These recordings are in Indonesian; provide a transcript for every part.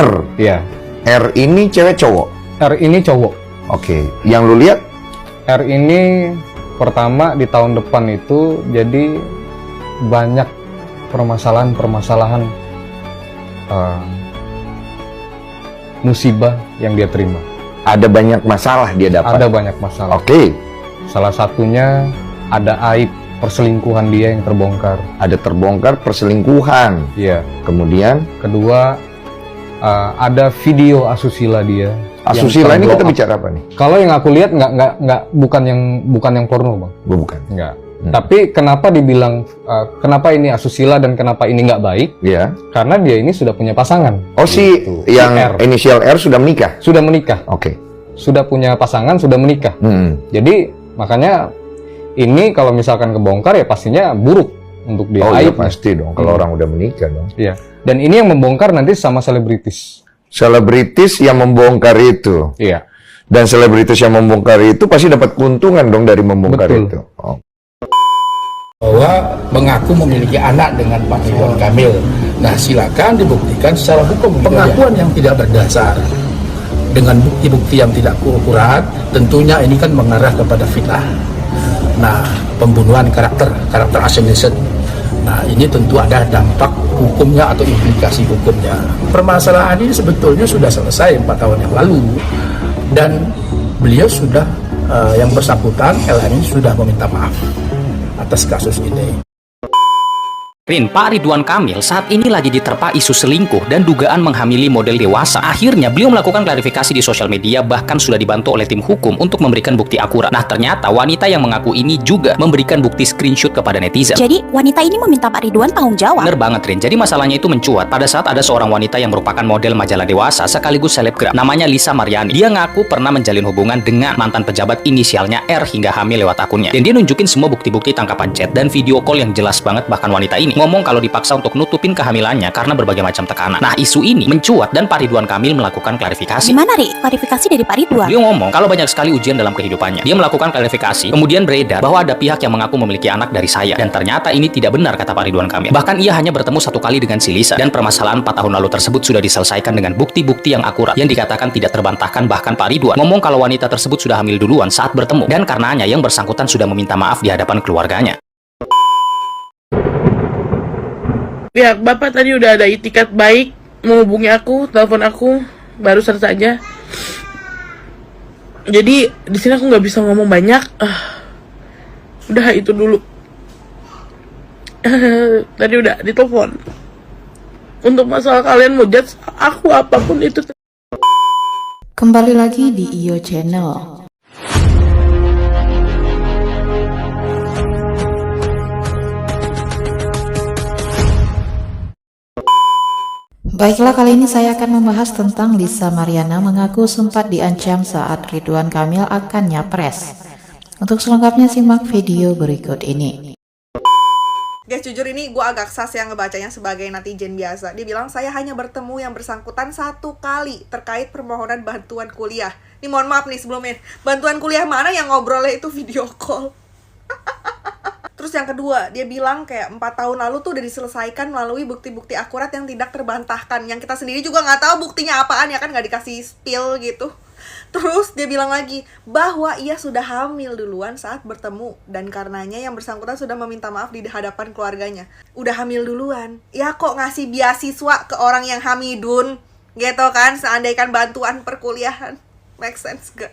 R. Iya. R ini cewek cowok? R ini cowok. Oke. Yang lu lihat? R ini pertama di tahun depan itu jadi banyak permasalahan-permasalahan musibah yang dia terima. Ada banyak masalah dia dapat? Ada banyak masalah. Oke. Salah satunya ada aib perselingkuhan dia yang terbongkar. Ada terbongkar perselingkuhan. Iya. Kemudian? Kedua, ada video asusila dia. Asusila ini kita bicara apa nih? Kalau yang aku lihat bukan yang porno, Bang. Bukan. Enggak. Tapi kenapa dibilang kenapa ini asusila dan kenapa ini nggak baik? Iya. Karena dia ini sudah punya pasangan. Oh, si yang R. inisial R sudah menikah? Sudah menikah. Oke. Sudah punya pasangan, sudah menikah. Jadi makanya ini kalau misalkan kebongkar ya pastinya buruk untuk dia. Oh iya pasti dong, kalau orang udah menikah dong. Iya. Dan ini yang membongkar nanti sama selebritis. Selebritis yang membongkar itu. Iya. Dan selebritis yang membongkar itu pasti dapat keuntungan dong dari membongkar Betul. itu. Oh. Bahwa mengaku memiliki anak dengan Pak Ridwan Kamil. Nah, silakan dibuktikan secara hukum. Pengakuan yang tidak berdasar dengan bukti-bukti yang tidak akurat, tentunya ini kan mengarah kepada fitnah. Nah, pembunuhan karakter assassination. Nah, ini tentu ada dampak hukumnya atau implikasi hukumnya. Permasalahan ini sebetulnya sudah selesai 4 tahun yang lalu, dan beliau sudah yang bersangkutan LN sudah meminta maaf atas kasus ini. Pak Ridwan Kamil saat ini lagi diterpa isu selingkuh dan dugaan menghamili model dewasa. Akhirnya beliau melakukan klarifikasi di sosial media, bahkan sudah dibantu oleh tim hukum untuk memberikan bukti akurat. Nah, ternyata wanita yang mengaku ini juga memberikan bukti screenshot kepada netizen. Jadi wanita ini meminta Pak Ridwan tanggung jawab. Bener banget, Rin. Jadi masalahnya itu mencuat pada saat ada seorang wanita yang merupakan model majalah dewasa sekaligus selebgram. Namanya Lisa Maryani. Dia ngaku pernah menjalin hubungan dengan mantan pejabat inisialnya R hingga hamil lewat akunnya. Dan dia nunjukin semua bukti-bukti tangkapan chat dan video call yang jelas banget. Bahkan wanita ini ngomong kalau dipaksa untuk nutupin kehamilannya karena berbagai macam tekanan. Nah, isu ini mencuat dan Pak Ridwan Kamil melakukan klarifikasi. Gimana, Ri? Klarifikasi dari Pak Ridwan? Dia ngomong kalau banyak sekali ujian dalam kehidupannya. Dia melakukan klarifikasi, kemudian beredar bahwa ada pihak yang mengaku memiliki anak dari saya. Dan ternyata ini tidak benar, kata Pak Ridwan Kamil. Bahkan ia hanya bertemu 1 kali dengan si Lisa. Dan permasalahan 4 tahun lalu tersebut sudah diselesaikan dengan bukti-bukti yang akurat yang dikatakan tidak terbantahkan. Bahkan Pak Ridwan ngomong kalau wanita tersebut sudah hamil duluan saat bertemu. Dan karenanya yang bersangkutan sudah meminta maaf di hadapan keluarganya. Ya, Bapak tadi udah ada itikat baik menghubungi aku, telepon aku barusan saja. Jadi di sini aku nggak bisa ngomong banyak. Udah itu dulu. Tadi udah ditelepon. Untuk masalah kalian mau judge aku apapun itu. Kembali lagi di IO Channel. Baiklah, kali ini saya akan membahas tentang Lisa Maryani mengaku sempat diancam saat Ridwan Kamil akan nyapres. Untuk selengkapnya simak video berikut ini. Guys, jujur ini gue agak sas yang ngebacanya sebagai netizen biasa. Dia bilang saya hanya bertemu yang bersangkutan 1 kali terkait permohonan bantuan kuliah. Nih mohon maaf nih sebelumnya, bantuan kuliah mana yang ngobrolnya itu video call. Terus yang kedua, dia bilang kayak 4 tahun lalu tuh udah diselesaikan melalui bukti-bukti akurat yang tidak terbantahkan. Yang kita sendiri juga nggak tahu buktinya apaan, ya kan, nggak dikasih spill gitu. Terus dia bilang lagi bahwa ia sudah hamil duluan saat bertemu. Dan karenanya yang bersangkutan sudah meminta maaf di hadapan keluarganya. Udah hamil duluan, ya kok ngasih beasiswa ke orang yang hamidun gitu kan, seandainya bantuan perkuliahan. Make sense gak?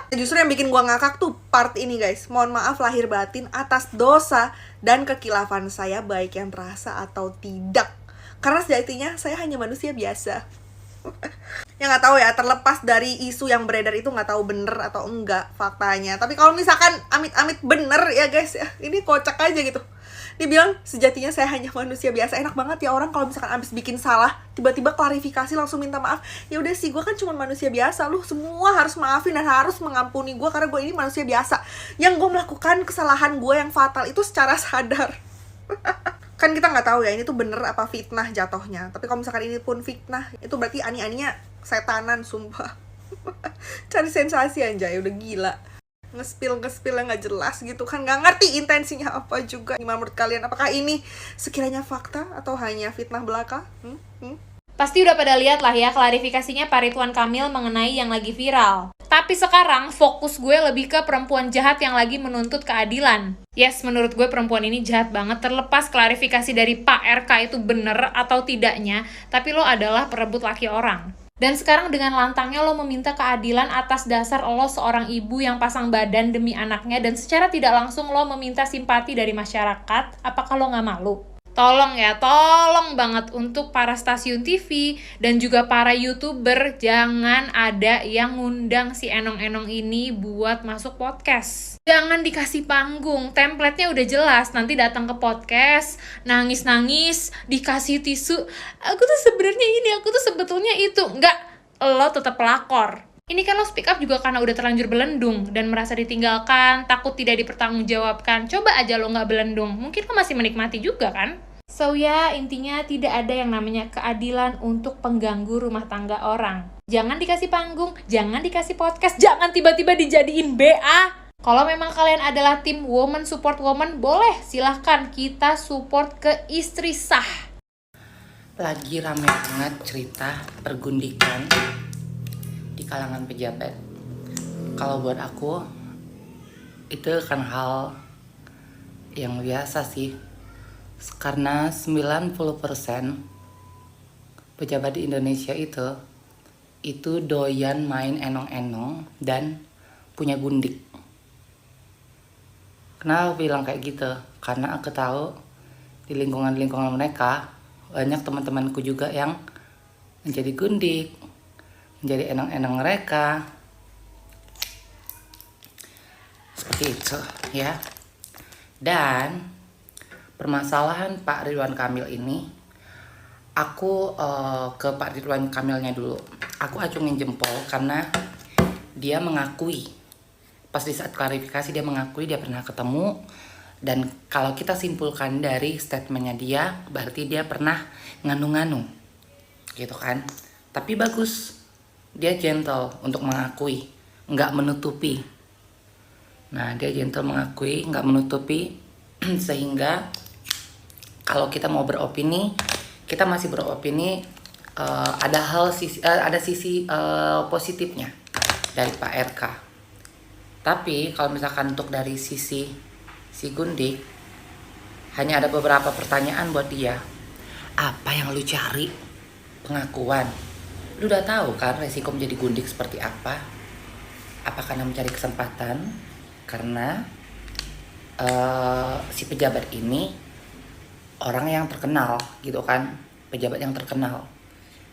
Justru yang bikin gua ngakak tuh part ini, guys. Mohon maaf lahir batin atas dosa dan kekilafan saya, baik yang terasa atau tidak. Karena sejatinya saya hanya manusia biasa. Ya nggak tahu ya, terlepas dari isu yang beredar itu nggak tahu bener atau enggak faktanya. Tapi kalau misalkan amit-amit bener ya guys ya, ini kocak aja gitu. Dia bilang sejatinya saya hanya manusia biasa. Enak banget ya orang kalau misalkan abis bikin salah tiba-tiba klarifikasi langsung minta maaf. Ya udah sih, gue kan cuma manusia biasa, lu semua harus maafin dan harus mengampuni gue karena gue ini manusia biasa yang gue melakukan kesalahan gue yang fatal itu secara sadar. Kan kita nggak tahu ya ini tuh bener apa fitnah jatuhnya. Tapi kalau misalkan ini pun fitnah, itu berarti ani-aninya setanan sumpah. Cari sensasi anjay, udah gila. Ngespil yang nggak jelas gitu kan, nggak ngerti intensinya apa juga. Gimana menurut kalian, apakah ini sekiranya fakta atau hanya fitnah belaka? Pasti udah pada lihat lah ya klarifikasinya Pak Ridwan Kamil mengenai yang lagi viral. Tapi sekarang fokus gue lebih ke perempuan jahat yang lagi menuntut keadilan. Yes, menurut gue perempuan ini jahat banget, terlepas klarifikasi dari Pak RK itu bener atau tidaknya, tapi lo adalah perebut laki orang. Dan sekarang dengan lantangnya lo meminta keadilan atas dasar lo seorang ibu yang pasang badan demi anaknya, dan secara tidak langsung lo meminta simpati dari masyarakat. Apakah lo gak malu? Tolong ya, tolong banget untuk para stasiun TV dan juga para YouTuber, jangan ada yang ngundang si Enong-Enong ini buat masuk podcast. Jangan dikasih panggung, template-nya udah jelas, nanti datang ke podcast, nangis-nangis, dikasih tisu, aku tuh sebenarnya ini, aku tuh sebetulnya itu. Enggak, lo tetap pelakor. Ini kan lo speak up juga karena udah terlanjur belendung dan merasa ditinggalkan, takut tidak dipertanggungjawabkan. Coba aja lo nggak belendung, mungkin lo masih menikmati juga kan? So ya, intinya tidak ada yang namanya keadilan untuk pengganggu rumah tangga orang. Jangan dikasih panggung, jangan dikasih podcast, jangan tiba-tiba dijadiin BA. Kalau memang kalian adalah tim woman support woman, boleh silahkan kita support ke istri sah. Lagi rame banget cerita pergundikan di kalangan pejabat. Kalau buat aku itu kan hal yang biasa sih, karena 90% pejabat di Indonesia itu doyan main enong-enong dan punya gundik. Kenapa aku bilang kayak gitu? Karena aku tahu di lingkungan-lingkungan mereka banyak teman-temanku juga yang menjadi gundik, menjadi enong-enong mereka. Seperti itu ya. Dan permasalahan Pak Ridwan Kamil ini, aku ke Pak Ridwan Kamilnya dulu. Aku acungin jempol karena dia mengakui, pas di saat klarifikasi dia mengakui dia pernah ketemu. Dan kalau kita simpulkan dari statementnya dia, berarti dia pernah nganu-nganu gitu kan. Tapi bagus, dia gentle untuk mengakui, nggak menutupi. Nah, dia gentle mengakui, nggak menutupi, sehingga kalau kita mau beropini, kita masih beropini, ada sisi positifnya dari Pak RK. Tapi kalau misalkan untuk dari sisi si Gundik, hanya ada beberapa pertanyaan buat dia. Apa yang lu cari? Pengakuan. Lu udah tahu kan resiko menjadi gundik seperti apa? Apa karena mencari kesempatan? Karena si pejabat ini orang yang terkenal gitu kan, pejabat yang terkenal.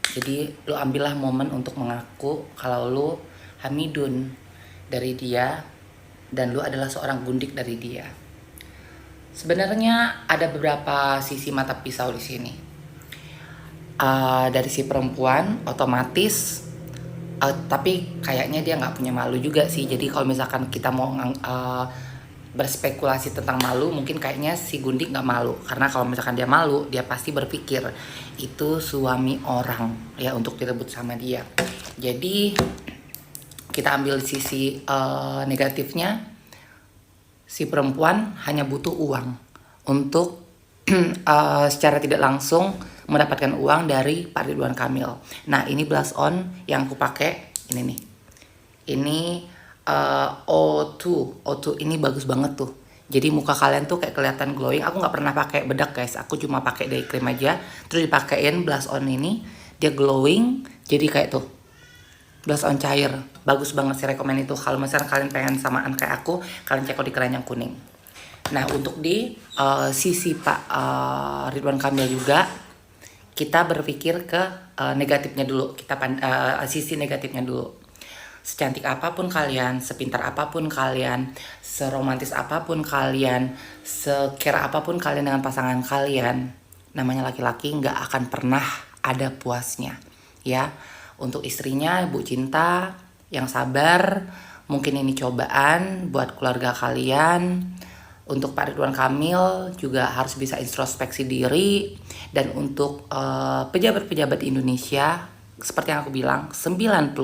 Jadi lu ambillah momen untuk mengaku kalau lu hamidun dari dia dan lu adalah seorang gundik dari dia. Sebenarnya ada beberapa sisi mata pisau di sini. Dari si perempuan otomatis, tapi kayaknya dia nggak punya malu juga sih. Jadi kalau misalkan kita mau berspekulasi tentang malu, mungkin kayaknya si Gundik nggak malu, karena kalau misalkan dia malu, dia pasti berpikir itu suami orang ya untuk direbut sama dia. Jadi kita ambil sisi negatifnya, si perempuan hanya butuh uang untuk secara tidak langsung mendapatkan uang dari Pak Ridwan Kamil. Nah, ini blush on yang aku pakai ini nih. Ini O2 ini bagus banget tuh. Jadi muka kalian tuh kayak kelihatan glowing. Aku nggak pernah pakai bedak guys, aku cuma pakai day cream aja. Terus dipakein blush on ini, dia glowing. Jadi kayak tuh blush on cair, bagus banget sih, rekomen itu. Kalau misalnya kalian pengen samaan kayak aku, kalian cek di keranjang kuning. Nah, untuk di sisi Pak Ridwan Kamil juga, kita berpikir ke negatifnya dulu. Kita sisi negatifnya dulu. Secantik apapun kalian, sepintar apapun kalian, seromantis apapun kalian, sekira apapun kalian dengan pasangan kalian, namanya laki-laki nggak akan pernah ada puasnya, ya. Untuk istrinya, Bu Cinta, yang sabar, mungkin ini cobaan buat keluarga kalian. Untuk Pak Ridwan Kamil juga harus bisa introspeksi diri. Dan untuk pejabat-pejabat Indonesia, seperti yang aku bilang, 90%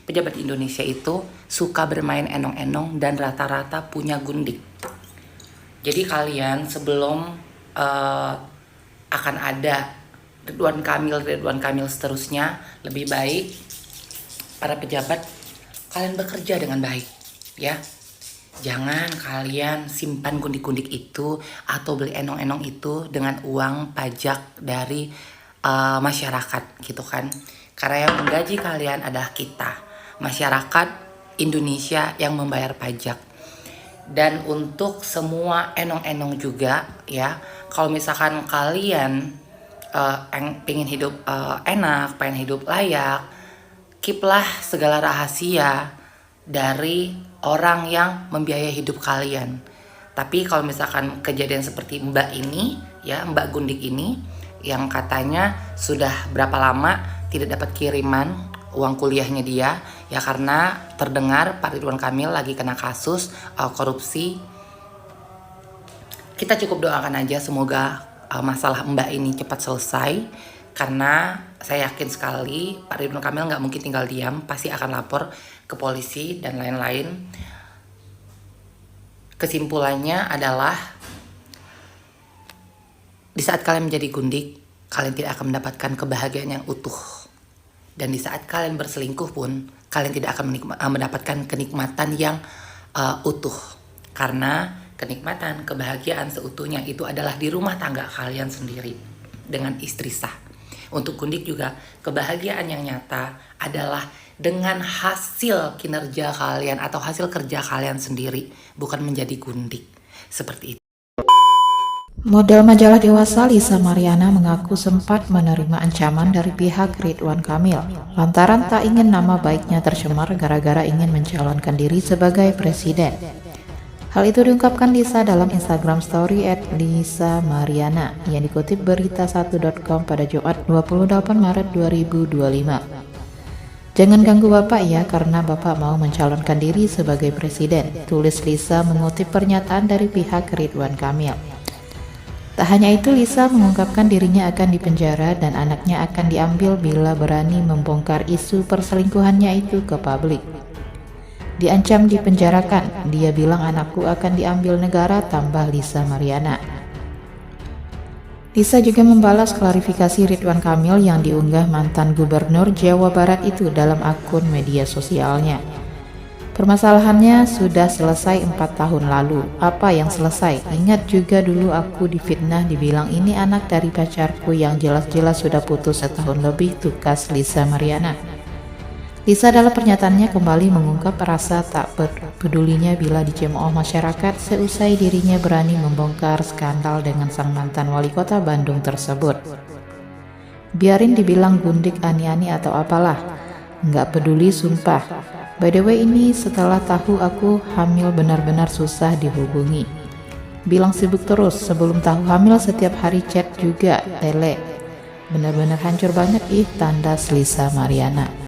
pejabat Indonesia itu suka bermain enong-enong dan rata-rata punya gundik. Jadi kalian sebelum akan ada Ridwan Kamil seterusnya, lebih baik para pejabat kalian bekerja dengan baik ya. Jangan kalian simpan gundik-gundik itu atau beli enong-enong itu dengan uang pajak dari masyarakat gitu kan. Karena yang menggaji kalian adalah kita, masyarakat Indonesia yang membayar pajak. Dan untuk semua enong-enong juga ya, kalau misalkan kalian pengen hidup enak, pengen hidup layak, keeplah segala rahasia dari orang yang membiayai hidup kalian. Tapi kalau misalkan kejadian seperti Mbak ini ya, Mbak Gundik ini yang katanya sudah berapa lama tidak dapat kiriman uang kuliahnya dia ya, karena terdengar Pak Ridwan Kamil lagi kena kasus korupsi. Kita cukup doakan aja semoga masalah Mbak ini cepat selesai, karena saya yakin sekali Pak Ridwan Kamil nggak mungkin tinggal diam, pasti akan lapor ke polisi dan lain-lain. Kesimpulannya adalah di saat kalian menjadi gundik, kalian tidak akan mendapatkan kebahagiaan yang utuh. Dan di saat kalian berselingkuh pun, kalian tidak akan mendapatkan kenikmatan yang utuh. Karena kenikmatan, kebahagiaan seutuhnya itu adalah di rumah tangga kalian sendiri dengan istri sah. Untuk gundik juga, kebahagiaan yang nyata adalah dengan hasil kinerja kalian atau hasil kerja kalian sendiri, bukan menjadi gundik. Seperti itu. Model majalah dewasa Lisa Mariana mengaku sempat menerima ancaman dari pihak Ridwan Kamil lantaran tak ingin nama baiknya tercemar gara-gara ingin mencalonkan diri sebagai presiden. Hal itu diungkapkan Lisa dalam Instagram story @LisaMariana yang dikutip berita1.com pada Jumat 28 Maret 2025. Jangan ganggu Bapak ya, karena Bapak mau mencalonkan diri sebagai presiden, tulis Lisa mengutip pernyataan dari pihak Ridwan Kamil. Tak hanya itu, Lisa mengungkapkan dirinya akan dipenjara dan anaknya akan diambil bila berani membongkar isu perselingkuhannya itu ke publik. Diancam dipenjarakan, dia bilang anakku akan diambil negara, tambah Lisa Mariana. Lisa juga membalas klarifikasi Ridwan Kamil yang diunggah mantan gubernur Jawa Barat itu dalam akun media sosialnya. Permasalahannya sudah selesai 4 tahun lalu. Apa yang selesai? Ingat juga dulu aku difitnah, dibilang ini anak dari pacarku yang jelas-jelas sudah putus setahun lebih, tukas Lisa Mariana. Lisa dalam pernyataannya kembali mengungkap rasa tak pedulinya bila dicemooh masyarakat seusai dirinya berani membongkar skandal dengan sang mantan wali kota Bandung tersebut. Biarin dibilang gundik, ani-ani atau apalah, nggak peduli sumpah. By the way, ini setelah tahu aku hamil benar-benar susah dihubungi. Bilang sibuk terus, sebelum tahu hamil setiap hari chat juga, tele. Benar-benar hancur banget tandas Lisa Mariana.